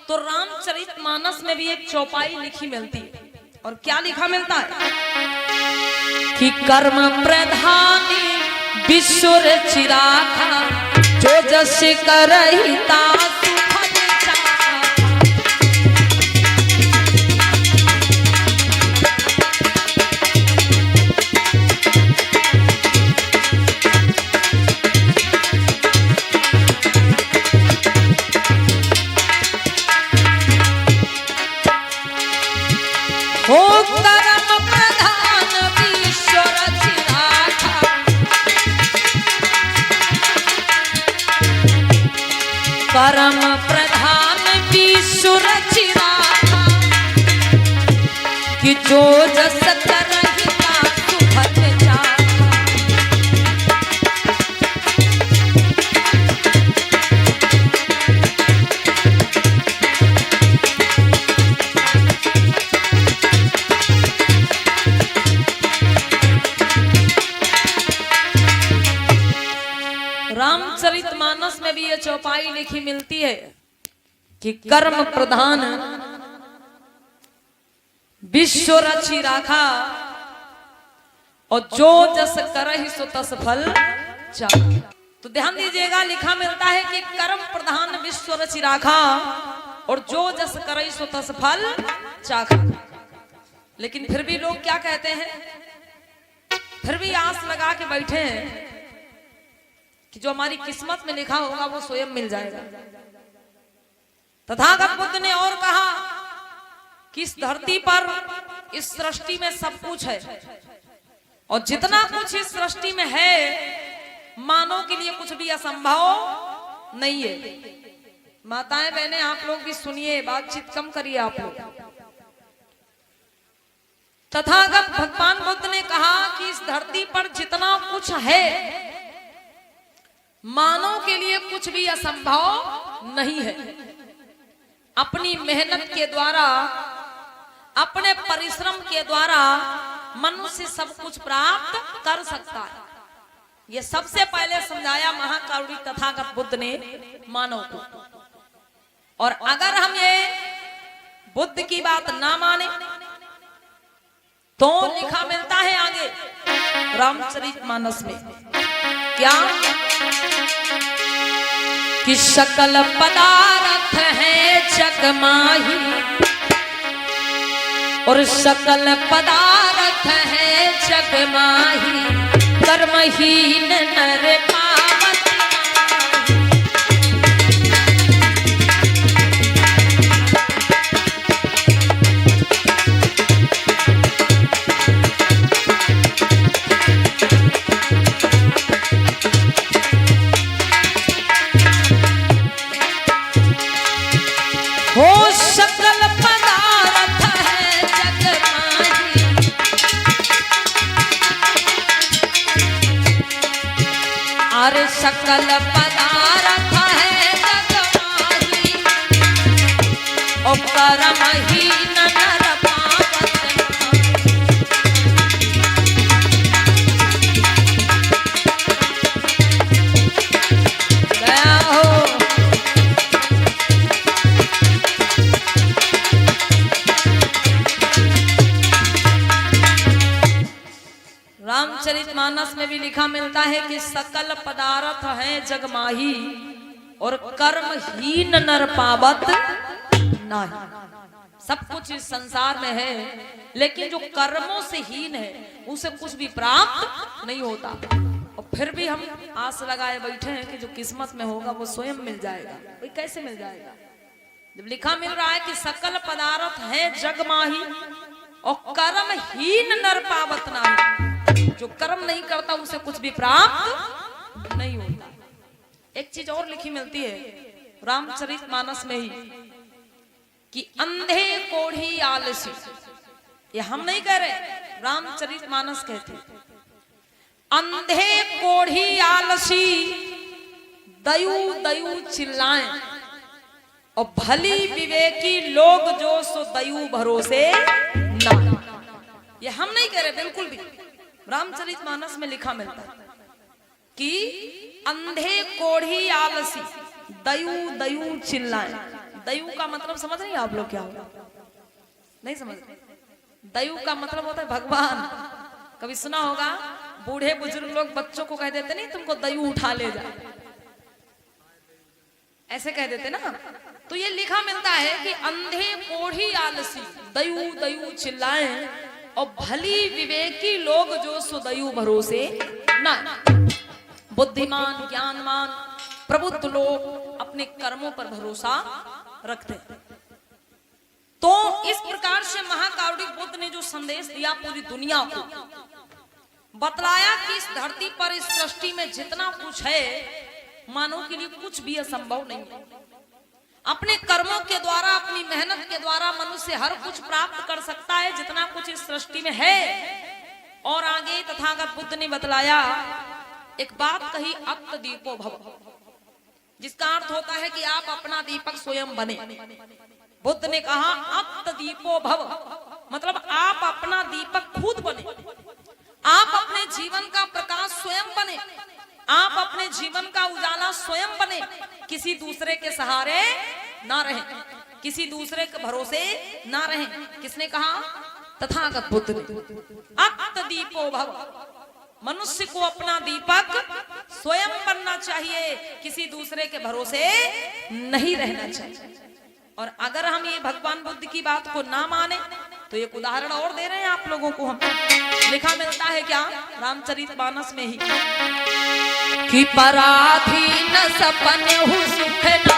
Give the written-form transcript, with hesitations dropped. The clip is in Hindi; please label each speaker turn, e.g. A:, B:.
A: तो रामचरितमानस में भी एक चौपाई लिखी मिलती है। और क्या लिखा मिलता है कि कर्म प्रधानी विश्व चिराखा, जो जस करहि तासु फल चाखा। हो कर्म प्रधान विश्व चिराखा, कर्म प्रधान विश्व चिराखा, कि जो जस करहि तासु फल चाखा। रामचरितमानस में भी ये चौपाई लिखी मिलती है कि कर्म प्रधान विश्व रचि राखा, और जो जस करहि सो तस फल चाखा। तो ध्यान दीजिएगा, लिखा मिलता है कि कर्म प्रधान विश्व रचि राखा, और जो जस करहि सो तस फल चाखा। लेकिन फिर भी लोग क्या कहते हैं, फिर भी आस लगा के बैठे हैं कि जो हमारी किस्मत में लिखा होगा वो स्वयं मिल जाएगा। तथागत बुद्ध ने और कहा कि इस धरती पर, इस सृष्टि में सब कुछ है, और जितना कुछ इस सृष्टि में है, मानव के लिए कुछ भी असंभव नहीं है। माताएं बहनें, आप लोग भी सुनिए, बातचीत कम करिए आप लोग। तथागत भगवान बुद्ध ने कहा कि इस धरती पर जितना कुछ है, मानव के लिए कुछ भी असंभव नहीं है। अपनी मेहनत के द्वारा, अपने परिश्रम के द्वारा मनुष्य सब कुछ प्राप्त कर सकता है। यह सबसे पहले समझाया महाकारुणी तथागत बुद्ध ने मानव को। और अगर हम ये बुद्ध की बात ना माने तो लिखा मिलता है आगे रामचरितमानस में, क्या कि सकल पदार्थ है जग माही, और सकल पदार्थ है जग माही, कर्महीन नर पावत हो सकल पदार्थ है जग माही, अरे सकल पदार्थ है जग माही, और कर्महीन नर पावत दया हो। रामचरितमानस में भी लिखा मिलता है कि सकल पदार्थ है जग माही, और कर्महीन नर पावत नाही। सब कुछ इस संसार में है, लेकिन जो कर्मों से हीन है उसे कुछ भी प्राप्त नहीं होता। और फिर भी हम आस लगाए बैठे हैं कि जो किस्मत में होगा वो स्वयं मिल जाएगा। भाई कैसे मिल जाएगा, जब लिखा मिल रहा है कि सकल पदार्थ है जग माही, और कर्महीन नर पावत नाही। जो कर्म नहीं करता उसे कुछ भी प्राप्त नहीं होता। एक चीज और लिखी मिलती है रामचरितमानस में ही कि अंधे कोढ़ी आलसी, ये हम नहीं कह रहे, रामचरितमानस कहते, अंधे कोढ़ी आलसी दयु दयु चिल्लाएं, और भली विवेकी लोग जो सो दयु भरोसे ना। ये हम नहीं कह रहे, बिल्कुल भी रामचरितमानस में लिखा मिलता है कि अंधे कोढ़ी आलसी दयु दयु चिल्लाएं। दयु का मतलब समझ रही आप लोग क्या होगा? नहीं समझ? दयु का मतलब होता है भगवान। कभी सुना होगा बूढ़े बुजुर्ग लोग बच्चों को कह देते नहीं तुमको दयु उठा ले जा, ऐसे कह देते ना। तो ये लिखा मिलता है कि अंधे कोढ़ी आलसी दयु दयु चिल्लाएं और भली विवेकी लोग जो सुदयु भरोसे ना। बुद्धिमान ज्ञानवान प्रबुद्ध लोग अपने कर्मों पर भरोसा रखते हैं। तो इस प्रकार से महाकारुणिक बुद्ध ने जो संदेश दिया पूरी दुनिया को, बतलाया कि इस धरती पर इस सृष्टि में जितना कुछ है मानव के लिए कुछ भी असंभव नहीं है। अपने कर्मों के द्वारा अपनी मेहनत के द्वारा मनुष्य हर कुछ प्राप्त कर सकता है जितना कुछ इस सृष्टि में है। और आगे तथागत बुद्ध ने बतलाया एक बात कही, अक्त दीपो भव, जिसका अर्थ होता है कि आप अपना दीपक स्वयं बने। बुद्ध ने कहा अक्त दीपो भव, मतलब आप अपना दीपक खुद बने, आप अपने जीवन का प्रकाश स्वयं बने, आप अपने जीवन का उजाला स्वयं बने, किसी दूसरे के सहारे ना रहें, किसी दूसरे के भरोसे ना रहें। किसने कहा? तथागत बुद्ध ने। अक्त दीपो भव, मनुष्य को अपना दीपक स्वयं बनना चाहिए, किसी दूसरे के भरोसे नहीं रहना चाहिए। और अगर हम ये भगवान बुद्ध की बात को ना माने तो एक उदाहरण और दे रहे हैं आप लोगों को हम। लिखा मिलता है क्या? रामचरितमानस में ही कि पराधीन सपन हु सुख ना